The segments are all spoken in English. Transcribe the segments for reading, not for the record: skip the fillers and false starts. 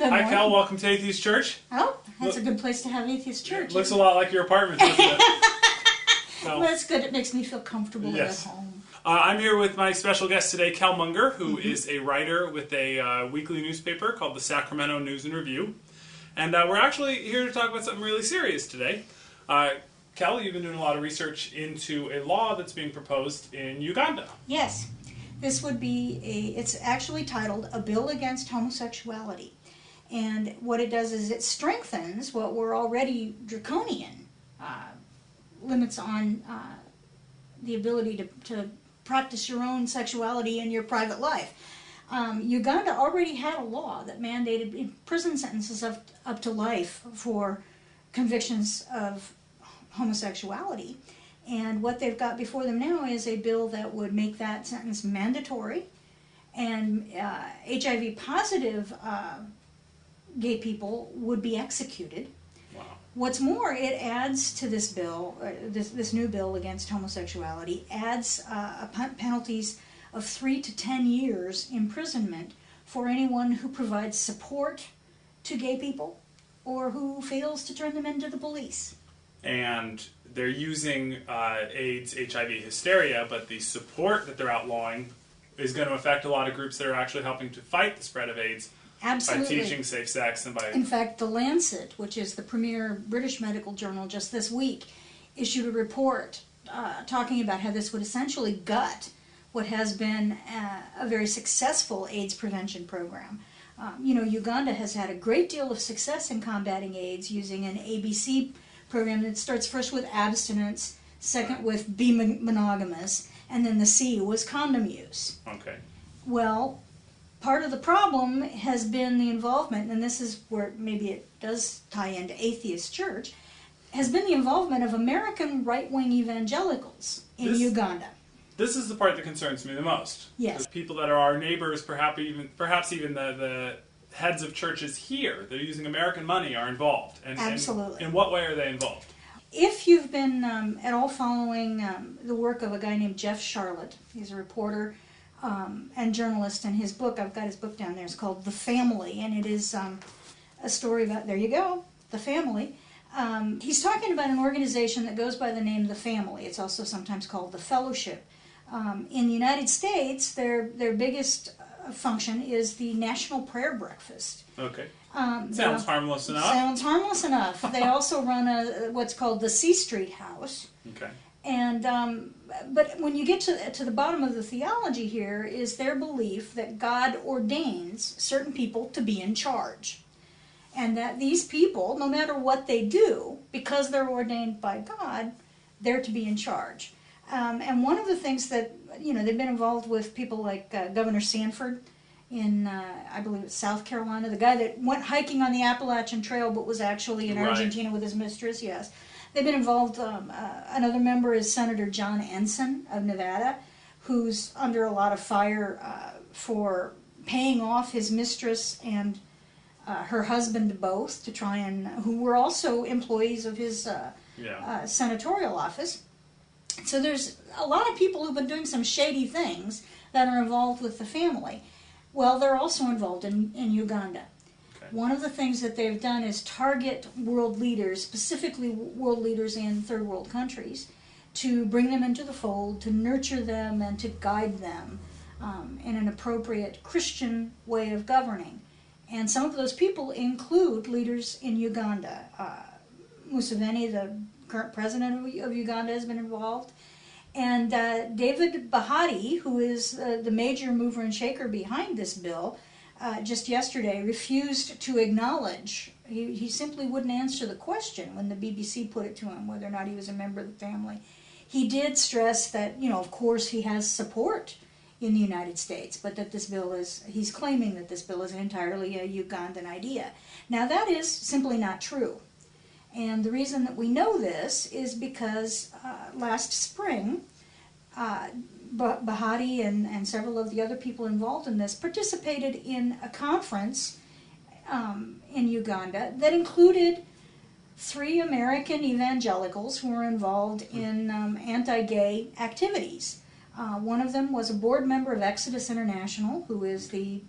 Good Hi, morning. Cal. Welcome to Atheist Church. Oh, that's a good place to have Atheist Church. Looks a lot like your apartment, doesn't it? Well, that's good. It makes me feel comfortable Yes. at home. I'm here with my special guest today, Cal Munger, who is a writer with a weekly newspaper called the Sacramento News and Review. And we're actually here to talk about something really serious today. Cal, you've been doing a lot of research into a law that's being proposed in Uganda. Yes. This would be it's actually titled A Bill Against Homosexuality. And what it does is it strengthens what were already draconian limits on the ability to practice your own sexuality in your private life. Uganda already had a law that mandated prison sentences up to life for convictions of homosexuality. And what they've got before them now is a bill that would make that sentence mandatory. And HIV-positive gay people would be executed. Wow. What's more, it adds to this bill, this new bill against homosexuality, adds penalties of 3 to 10 years imprisonment for anyone who provides support to gay people or who fails to turn them into the police. And they're using AIDS, HIV hysteria, but the support that they're outlawing is going to affect a lot of groups that are actually helping to fight the spread of AIDS. Absolutely. By teaching safe sex and by... In fact, The Lancet, which is the premier British medical journal just this week, issued a report talking about how this would essentially gut what has been a very successful AIDS prevention program. Uganda has had a great deal of success in combating AIDS using an ABC program that starts first with abstinence, second with be monogamous, and then the C was condom use. Okay. Well, part of the problem has been the involvement, and this is where maybe it does tie into Atheist Church, has been the involvement of American right-wing evangelicals in Uganda. This is the part that concerns me the most. Yes. The people that are our neighbors, perhaps even the heads of churches here that are using American money are involved. Absolutely. And in what way are they involved? If you've been at all following the work of a guy named Jeff Sharlet, he's a reporter and journalist, and his book, I've got his book down there, it's called The Family, and it is a story about, there you go, The Family. He's talking about an organization that goes by the name The Family. It's also sometimes called The Fellowship. In the United States, their biggest function is the National Prayer Breakfast. Okay. Sounds harmless enough. Sounds harmless enough. They also run what's called the C Street House. Okay. And but when you get to the bottom of the theology here is their belief that God ordains certain people to be in charge. And that these people, no matter what they do, because they're ordained by God, they're to be in charge. And one of the things that, they've been involved with people like Governor Sanford in, I believe it's South Carolina, the guy that went hiking on the Appalachian Trail but was actually in Argentina with his mistress, yes. They've been involved, another member is Senator John Ensign of Nevada, who's under a lot of fire for paying off his mistress and her husband both to try and, who were also employees of his senatorial office. So there's a lot of people who've been doing some shady things that are involved with the family. Well, they're also involved in Uganda. Okay. One of the things that they've done is target world leaders, specifically world leaders in third world countries, to bring them into the fold, to nurture them, and to guide them in an appropriate Christian way of governing. And some of those people include leaders in Uganda. Museveni, the current president of Uganda, has been involved. And David Bahati, who is the major mover and shaker behind this bill, just yesterday refused to acknowledge, he simply wouldn't answer the question when the BBC put it to him, whether or not he was a member of the family. He did stress that, of course he has support in the United States, but that this bill he's claiming that this bill is entirely a Ugandan idea. Now that is simply not true. And the reason that we know this is because last spring, Bahati and several of the other people involved in this participated in a conference in Uganda that included 3 American evangelicals who were involved in anti-gay activities. One of them was a board member of Exodus International, who is the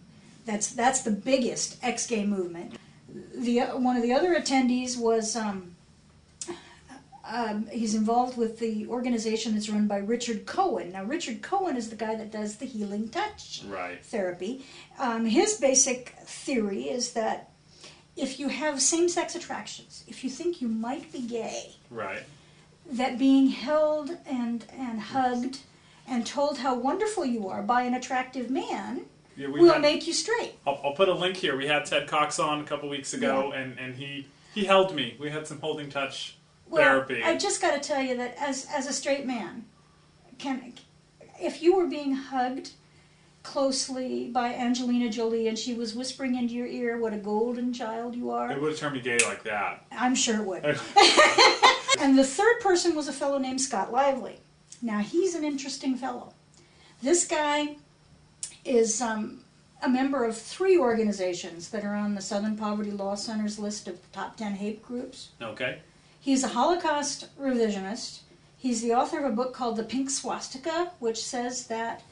That's the biggest ex-gay movement. One of the other attendees was he's involved with the organization that's run by Richard Cohen. Now, Richard Cohen is the guy that does the healing touch therapy. His basic theory is that if you have same-sex attractions, if you think you might be gay, that being held and hugged and told how wonderful you are by an attractive man will make you straight. I'll put a link here. We had Ted Cox on a couple weeks ago, and he held me. We had some holding touch therapy. I just got to tell you that as a straight man, if you were being hugged closely by Angelina Jolie and she was whispering into your ear what a golden child you are, it would have turned me gay like that. I'm sure it would. And the third person was a fellow named Scott Lively. Now, he's an interesting fellow. This guy is a member of 3 organizations that are on the Southern Poverty Law Center's list of top 10 hate groups. Okay. He's a Holocaust revisionist. He's the author of a book called The Pink Swastika, which says that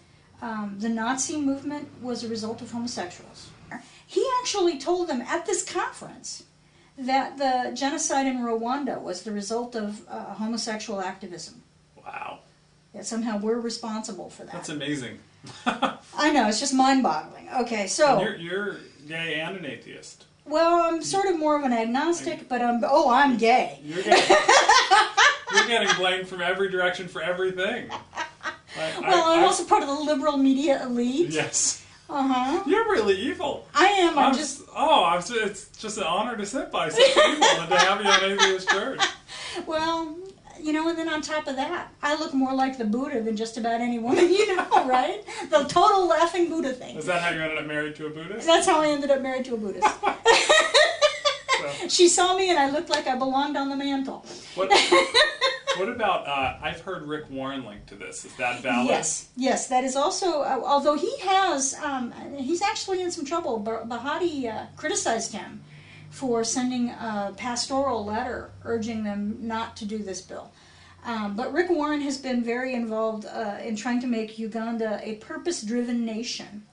the Nazi movement was a result of homosexuals. He actually told them at this conference that the genocide in Rwanda was the result of homosexual activism. Wow. That somehow we're responsible for that. That's amazing. I know, it's just mind-boggling. Okay, so... And you're gay and an atheist. Well, I'm sort of more of an agnostic, but I'm gay. You're getting blamed from every direction for everything. I'm also part of the liberal media elite. Yes. Uh-huh. You're really evil. I am. It's just an honor to sit by such evil and to have you on Atheist Church. Well, and then on top of that, I look more like the Buddha than just about any woman you know, right? The total laughing Buddha thing. Is that how you ended up married to a Buddhist? That's how I ended up married to a Buddhist. She saw me and I looked like I belonged on the mantle. What about, I've heard Rick Warren linked to this. Is that valid? Yes, that is also, although he's actually in some trouble. Bahati criticized him for sending a pastoral letter urging them not to do this bill. But Rick Warren has been very involved in trying to make Uganda a purpose-driven nation.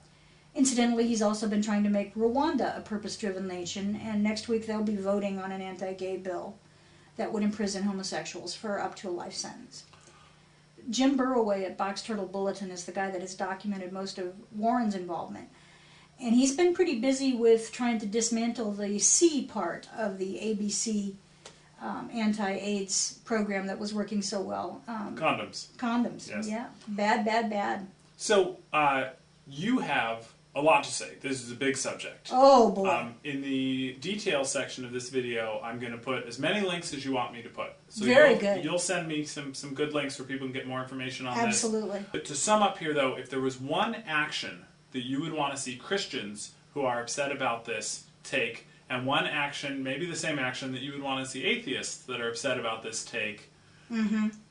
Incidentally, he's also been trying to make Rwanda a purpose-driven nation, and next week they'll be voting on an anti-gay bill that would imprison homosexuals for up to a life sentence. Jim Burroway at Box Turtle Bulletin is the guy that has documented most of Warren's involvement. And he's been pretty busy with trying to dismantle the C part of the ABC anti-AIDS program that was working so well. Condoms. Condoms, yes. Yeah. Bad. So, you have a lot to say. This is a big subject. Oh, boy. In the details section of this video, I'm going to put as many links as you want me to put. So Very good. You'll send me some good links where people can get more information on Absolutely. this. But to sum up here, though, if there was one action that you would want to see Christians who are upset about this take, and one action, maybe the same action, that you would want to see atheists that are upset about this take,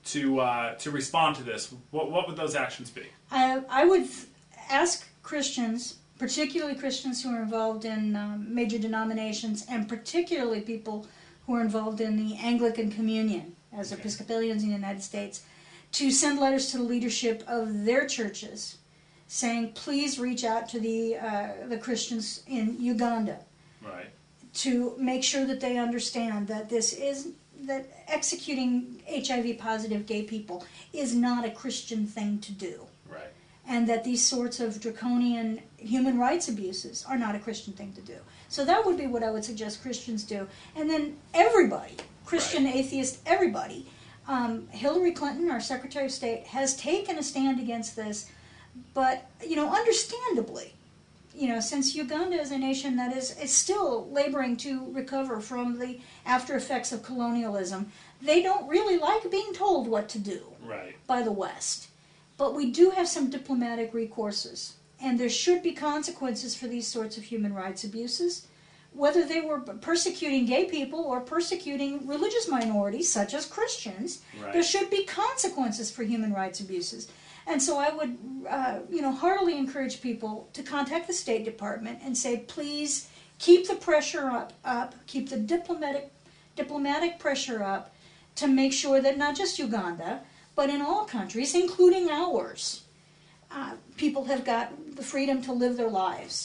to respond to this, what would those actions be? I would ask Christians, particularly Christians who are involved in major denominations, and particularly people who are involved in the Anglican Communion as Episcopalians in the United States, to send letters to the leadership of their churches saying, please reach out to the Christians in Uganda, to make sure that they understand that that executing HIV-positive gay people is not a Christian thing to do. And that these sorts of draconian human rights abuses are not a Christian thing to do. So that would be what I would suggest Christians do. And then everybody, Christian, atheist, everybody. Hillary Clinton, our Secretary of State, has taken a stand against this. But, understandably, since Uganda is a nation that is still laboring to recover from the after effects of colonialism, they don't really like being told what to do by the West. But we do have some diplomatic recourses, and there should be consequences for these sorts of human rights abuses, whether they were persecuting gay people or persecuting religious minorities, such as Christians. There should be consequences for human rights abuses. And so I would, heartily encourage people to contact the State Department and say, please keep the pressure up, keep the diplomatic pressure up to make sure that not just Uganda, but in all countries, including ours, people have got the freedom to live their lives.